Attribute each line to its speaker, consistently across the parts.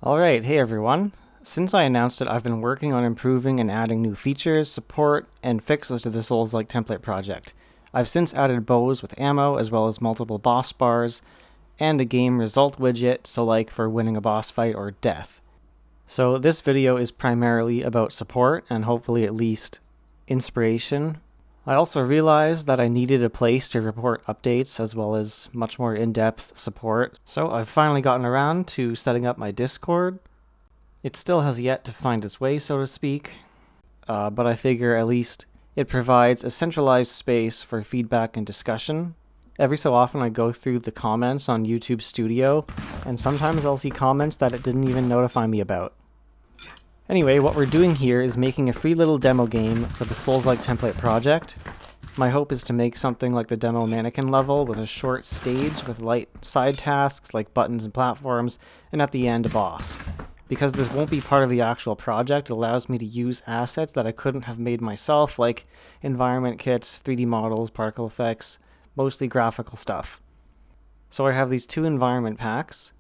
Speaker 1: Alright, hey everyone. Since I announced it, I've been working on improving and adding new features, support, and fixes to the Souls-like template project. I've since added bows with ammo, as well as multiple boss bars, and a game result widget, so like for winning a boss fight or death. So this video is primarily about support, and hopefully at least inspiration. I also realized that I needed a place to report updates as well as much more in-depth support, so I've finally gotten around to setting up my Discord. It still has yet to find its way, so to speak, but I figure at least it provides a centralized space for feedback and discussion. Every so often I go through the comments on YouTube Studio, and sometimes I'll see comments that it didn't even notify me about. Anyway, what we're doing here is making a free little demo game for the Souls-like template project. My hope is to make something like the demo mannequin level with a short stage with light side tasks like buttons and platforms, and at the end a boss. Because this won't be part of the actual project, it allows me to use assets that I couldn't have made myself, like environment kits, 3D models, particle effects, mostly graphical stuff. So I have these two environment packs,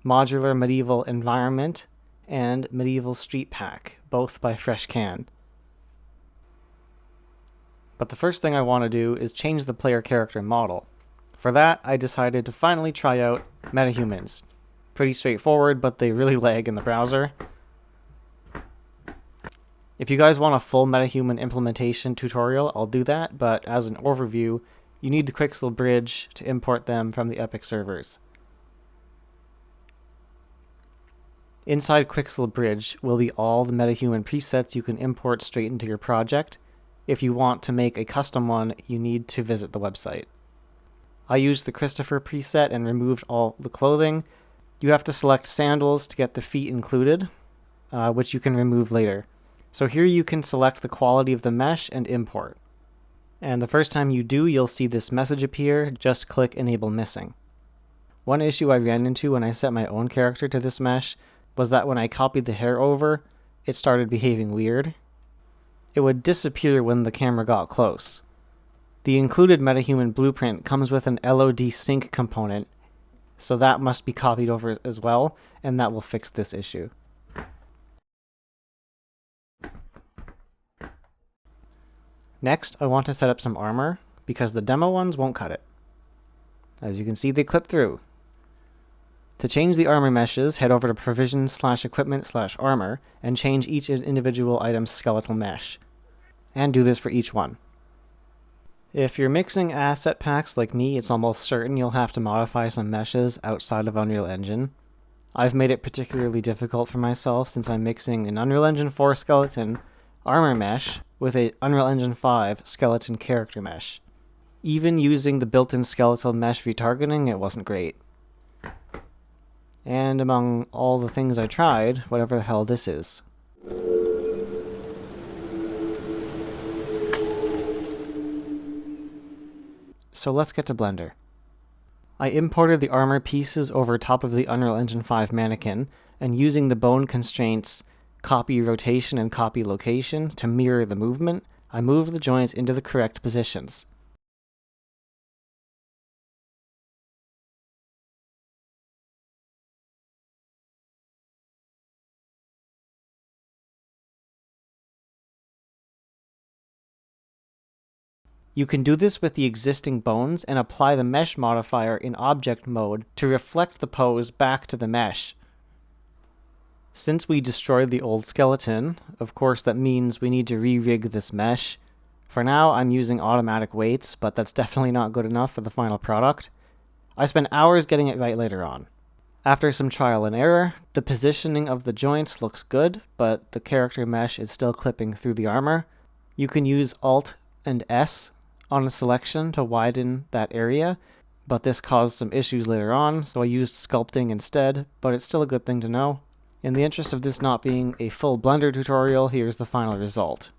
Speaker 1: Modular Medieval Environment and Medieval Street Pack, both by Fresh Can. But the first thing I want to do is change the player character model. For that, I decided to finally try out metahumans. Pretty straightforward, but they really lag in the browser. If you guys want a full metahuman implementation tutorial, I'll do that, but as an overview, you need the Quixel bridge to import them from the Epic servers. Inside Quixel Bridge will be all the metahuman presets you can import straight into your project. If you want to make a custom one, you need to visit the website. I used the Christopher preset and removed all the clothing. You have to select sandals to get the feet included, which you can remove later. So here you can select the quality of the mesh and import. And the first time you do, you'll see this message appear. Just click Enable Missing. One issue I ran into when I set my own character to this mesh was that when I copied the hair over, it started behaving weird. It would disappear when the camera got close. The included metahuman blueprint comes with an LOD sync component, so that must be copied over as well, and that will fix this issue. Next, I want to set up some armor, because the demo ones won't cut it. As you can see, they clip through. To change the armor meshes, head over to provisions/equipment/armor and change each individual item's skeletal mesh. And do this for each one. If you're mixing asset packs like me, it's almost certain you'll have to modify some meshes outside of Unreal Engine. I've made it particularly difficult for myself since I'm mixing an Unreal Engine 4 skeleton armor mesh with an Unreal Engine 5 skeleton character mesh. Even using the built-in skeletal mesh retargeting, it wasn't great. And among all the things I tried, whatever the hell this is. So let's get to Blender. I imported the armor pieces over top of the Unreal Engine 5 mannequin, and using the bone constraints copy rotation and copy location to mirror the movement, I moved the joints into the correct positions. You can do this with the existing bones and apply the mesh modifier in object mode to reflect the pose back to the mesh. Since we destroyed the old skeleton, of course that means we need to re-rig this mesh. For now, I'm using automatic weights, but that's definitely not good enough for the final product. I spent hours getting it right later on. After some trial and error, the positioning of the joints looks good, but the character mesh is still clipping through the armor. You can use Alt and S on a selection to widen that area, but this caused some issues later on, so I used sculpting instead, but it's still a good thing to know. In the interest of this not being a full Blender tutorial, here's the final result.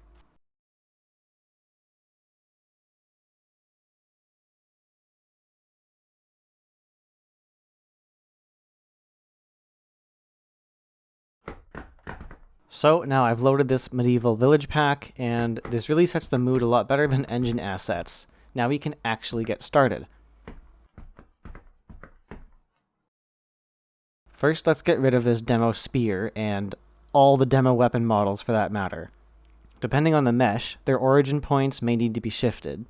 Speaker 1: So now I've loaded this medieval village pack, and this really sets the mood a lot better than engine assets. Now we can actually get started. First, let's get rid of this demo spear and all the demo weapon models for that matter. Depending on the mesh, their origin points may need to be shifted.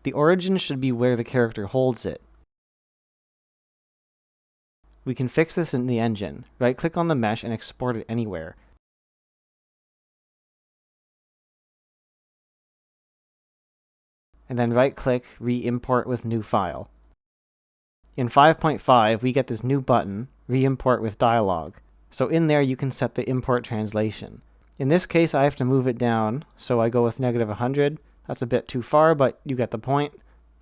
Speaker 1: The origin should be where the character holds it. We can fix this in the engine. Right-click on the mesh and export it anywhere. And then right-click, re-import with new file. In 5.5, we get this new button, re-import with dialog. So in there you can set the import translation. In this case I have to move it down, so I go with -100. That's a bit too far, but you get the point.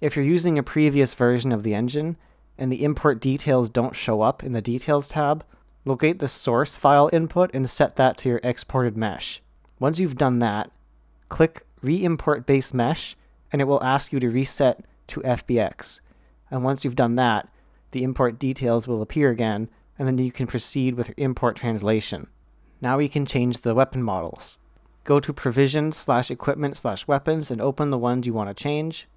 Speaker 1: If you're using a previous version of the engine, and the import details don't show up in the Details tab, locate the source file input and set that to your exported mesh. Once you've done that, click Re-import base mesh, and it will ask you to reset to FBX. And once you've done that, the import details will appear again, and then you can proceed with your import translation. Now we can change the weapon models. Go to Provisions/Equipment/Weapons and open the ones you want to change.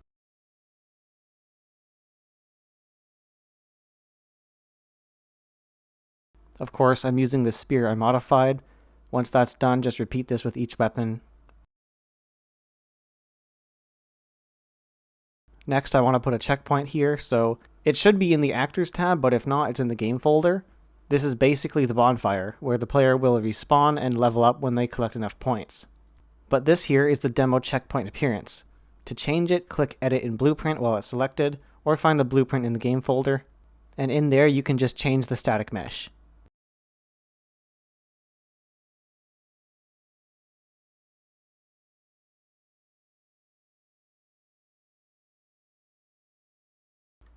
Speaker 1: Of course, I'm using the spear I modified. Once that's done, just repeat this with each weapon. Next, I want to put a checkpoint here, so it should be in the Actors tab, but if not, it's in the Game folder. This is basically the bonfire, where the player will respawn and level up when they collect enough points. But this here is the demo checkpoint appearance. To change it, click Edit in Blueprint while it's selected, or find the blueprint in the Game folder, and in there you can just change the static mesh.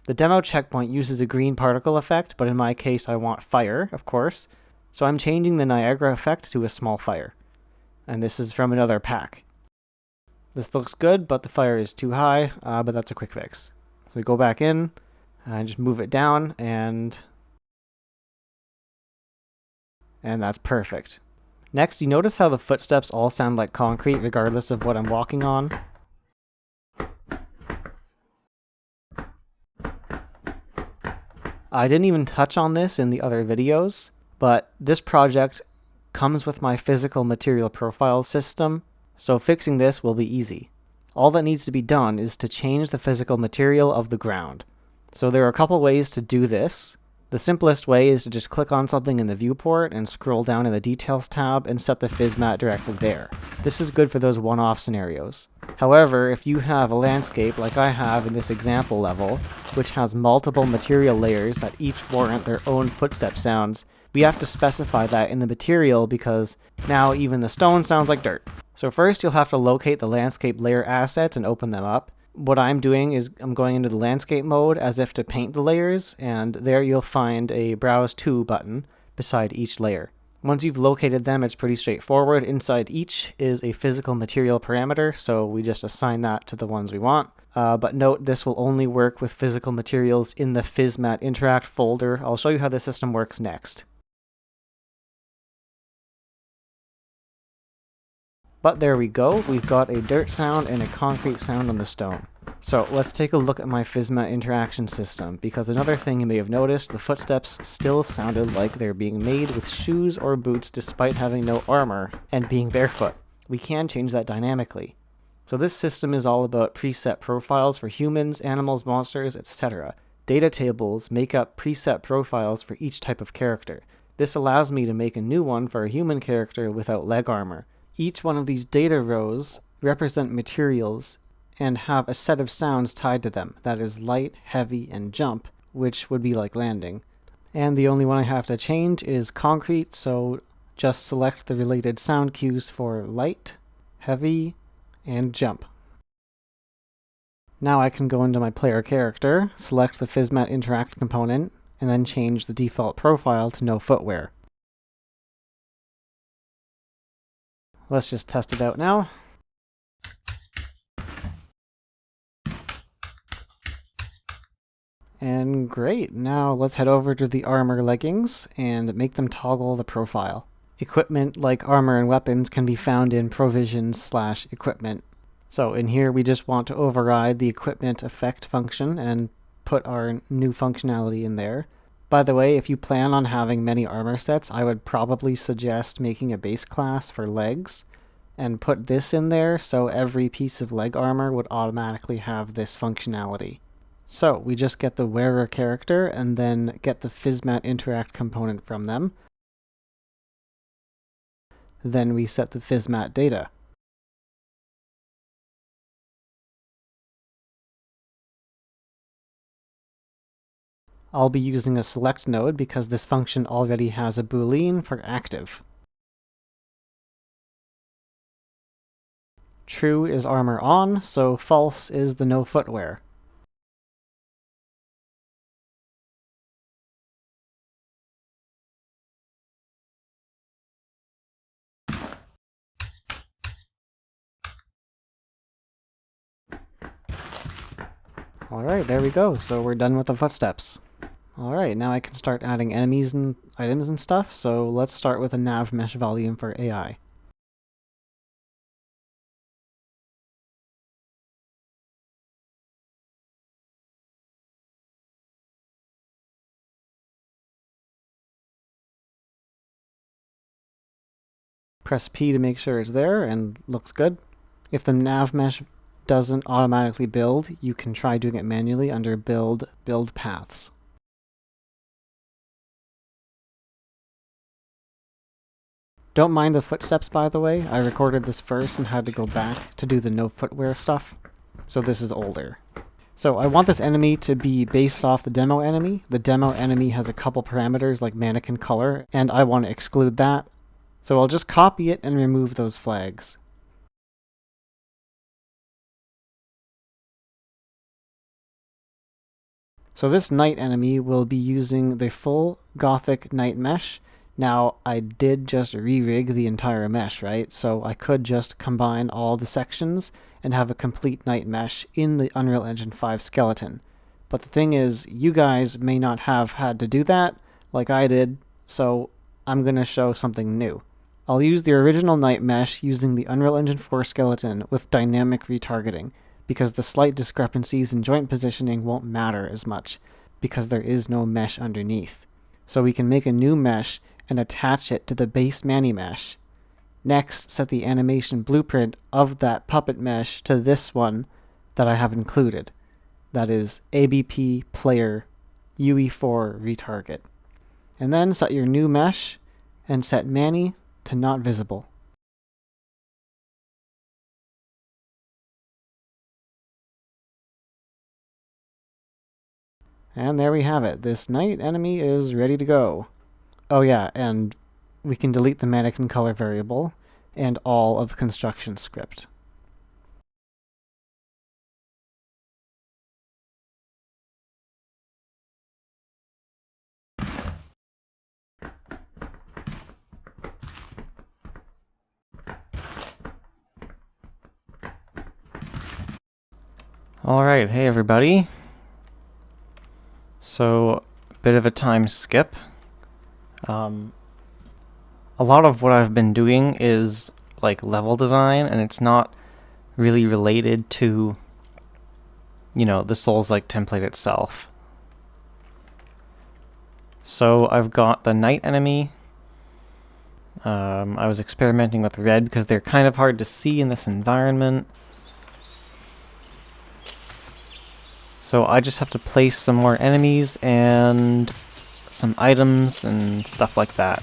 Speaker 1: The demo checkpoint uses a green particle effect, but in my case I want fire, of course, so I'm changing the Niagara effect to a small fire. And this is from another pack. This looks good, but the fire is too high, but that's a quick fix. So we go back in, and just move it down, and that's perfect. Next, you notice how the footsteps all sound like concrete regardless of what I'm walking on? I didn't even touch on this in the other videos, but this project comes with my physical material profile system, so fixing this will be easy. All that needs to be done is to change the physical material of the ground. So there are a couple ways to do this. The simplest way is to just click on something in the viewport and scroll down in the Details tab and set the phys mat directly there. This is good for those one-off scenarios. However, if you have a landscape like I have in this example level, which has multiple material layers that each warrant their own footstep sounds, we have to specify that in the material because now even the stone sounds like dirt. So first you'll have to locate the landscape layer assets and open them up. What I'm doing is I'm going into the landscape mode as if to paint the layers, and there you'll find a Browse To button beside each layer. Once you've located them, it's pretty straightforward. Inside each is a physical material parameter, so we just assign that to the ones we want. But note, this will only work with physical materials in the PhysMat Interact folder. I'll show you how the system works next. But there we go, we've got a dirt sound and a concrete sound on the stone. So let's take a look at my PhysMat interaction system, because another thing you may have noticed, the footsteps still sounded like they're being made with shoes or boots despite having no armor and being barefoot. We can change that dynamically. So this system is all about preset profiles for humans, animals, monsters, etc. Data tables make up preset profiles for each type of character. This allows me to make a new one for a human character without leg armor. Each one of these data rows represent materials and have a set of sounds tied to them. That is light, heavy, and jump, which would be like landing. And the only one I have to change is concrete, so just select the related sound cues for light, heavy, and jump. Now I can go into my player character, select the PhysMat Interact component, and then change the default profile to no footwear. Let's just test it out now. And great, now let's head over to the armor leggings and make them toggle the profile. Equipment like armor and weapons can be found in Provisions/Equipment. So in here we just want to override the equipment effect function and put our new functionality in there. By the way, if you plan on having many armor sets, I would probably suggest making a base class for legs and put this in there so every piece of leg armor would automatically have this functionality. So we just get the wearer character and then get the Physmat interact component from them. Then we set the Physmat data. I'll be using a select node because this function already has a boolean for active. True is armor on, so false is the no footwear. Alright, there we go. So we're done with the footsteps. Alright, now I can start adding enemies and items and stuff, so let's start with a nav mesh volume for AI. Press P to make sure it's there and looks good. If the nav mesh doesn't automatically build, you can try doing it manually under Build Paths. Don't mind the footsteps, by the way. I recorded this first and had to go back to do the no footwear stuff, so this is older. So I want this enemy to be based off the demo enemy. The demo enemy has a couple parameters like mannequin color, and I want to exclude that. So I'll just copy it and remove those flags. So this knight enemy will be using the full Gothic knight mesh. Now, I did just re-rig the entire mesh, right? So I could just combine all the sections and have a complete knight mesh in the Unreal Engine 5 skeleton. But the thing is, you guys may not have had to do that like I did, so I'm going to show something new. I'll use the original knight mesh using the Unreal Engine 4 skeleton with dynamic retargeting, because the slight discrepancies in joint positioning won't matter as much, because there is no mesh underneath. So we can make a new mesh and attach it to the base mani mesh. Next, set the animation blueprint of that puppet mesh to this one that I have included. That is ABP player UE4 retarget. And then set your new mesh and set mani to not visible. And there we have it. This knight enemy is ready to go. Oh yeah, and we can delete the mannequin color variable and all of construction script. Alright, hey everybody. So, a bit of a time skip. A lot of what I've been doing is like level design, and it's not really related to, you know, the Souls-like template itself. So I've got the knight enemy. I was experimenting with red because they're kind of hard to see in this environment. So I just have to place some more enemies and some items and stuff like that.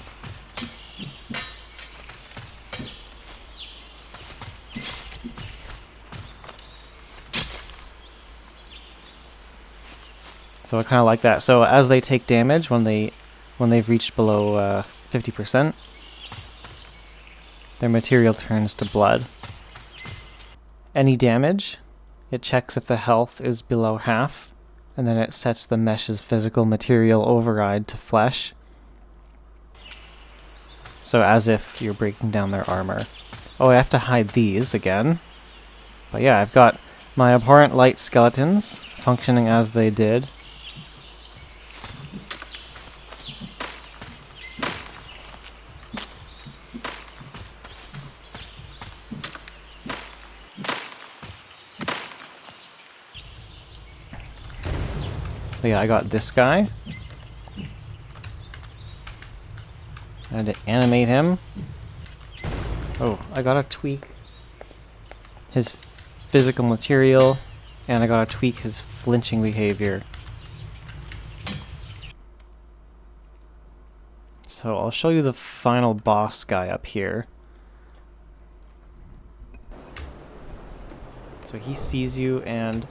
Speaker 1: So I kind of like that. So as they take damage, when they've reached below 50%, their material turns to blood. Any damage, it checks if the health is below half, and then it sets the mesh's physical material override to flesh. So as if you're breaking down their armor. Oh, I have to hide these again. But yeah, I've got my abhorrent light skeletons functioning as they did. yeah, I got this guy. I had to animate him. Oh, I gotta tweak his physical material, and I gotta tweak his flinching behavior. So I'll show you the final boss guy up here. So he sees you and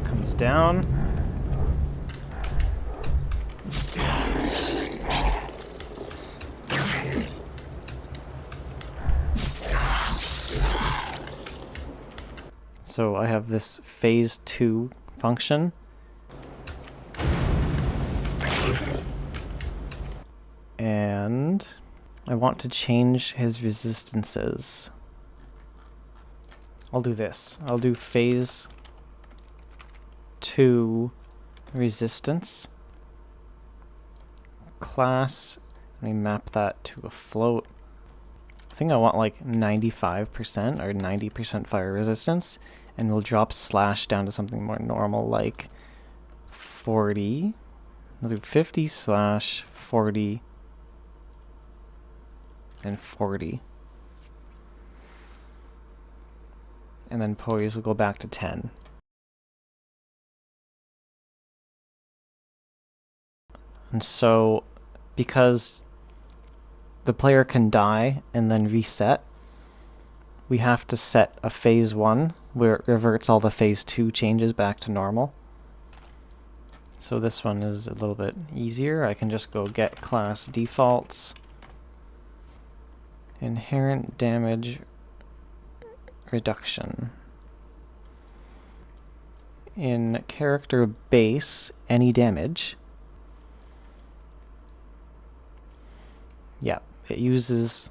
Speaker 1: comes down. So I have this phase 2 function. And I want to change his resistances. I'll do this. I'll do phase 2 resistance. Class. Let me map that to a float. I think I want like 95% or 90% fire resistance, and we'll drop slash down to something more normal like 40. I'll do 50 slash 40 and 40. And then poise will go back to 10. And so, because the player can die and then reset, we have to set a phase 1 where it reverts all the phase 2 changes back to normal. So this one is a little bit easier. I can just go get class defaults, inherent damage reduction. In character base, any damage. Yeah, it uses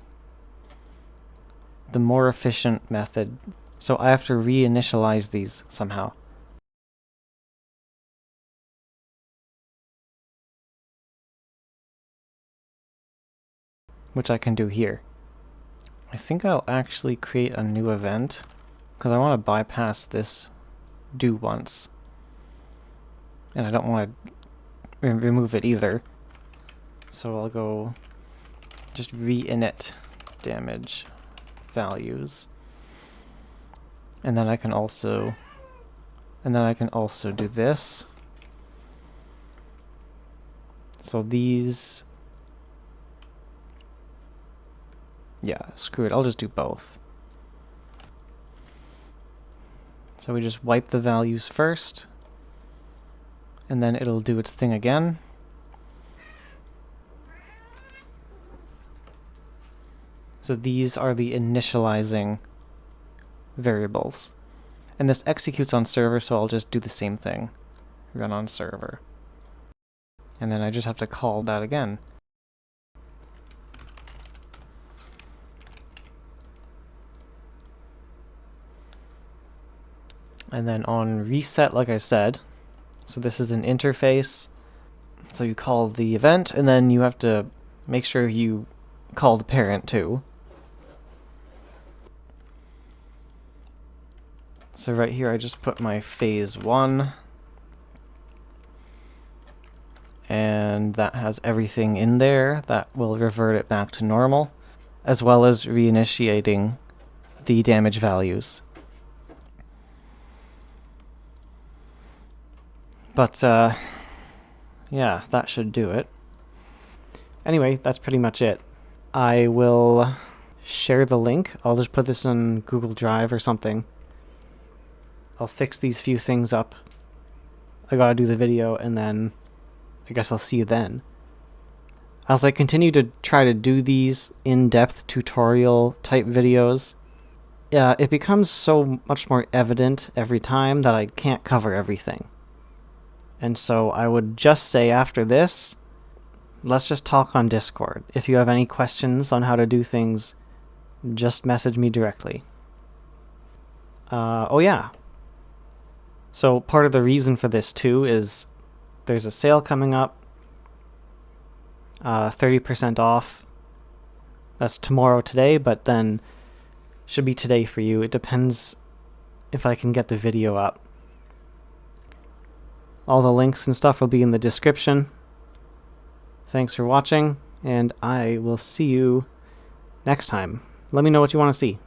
Speaker 1: the more efficient method. So I have to reinitialize these somehow. Which I can do here. I think I'll actually create a new event because I want to bypass this do once. And I don't want to remove it either. So I'll go just re-init damage values. And then I can also do this. So these, yeah, screw it, I'll just do both. So we just wipe the values first, and then it'll do its thing again. So these are the initializing variables. And this executes on server, so I'll just do the same thing. Run on server. And then I just have to call that again. And then on reset, like I said, so this is an interface. So you call the event, and then you have to make sure you call the parent too. So right here I just put my phase 1. And that has everything in there that will revert it back to normal, as well as reinitiating the damage values. But, yeah, that should do it. Anyway, that's pretty much it. I will share the link. I'll just put this on Google Drive or something. I'll fix these few things up. I gotta do the video, and then I guess I'll see you then. As I continue to try to do these in-depth tutorial type videos, it becomes so much more evident every time that I can't cover everything. And so I would just say after this, let's just talk on Discord. If you have any questions on how to do things, just message me directly. Oh yeah. So part of the reason for this too is there's a sale coming up. 30% off. That's tomorrow today, but then should be today for you. It depends if I can get the video up. All the links and stuff will be in the description. Thanks for watching, and I will see you next time. Let me know what you want to see.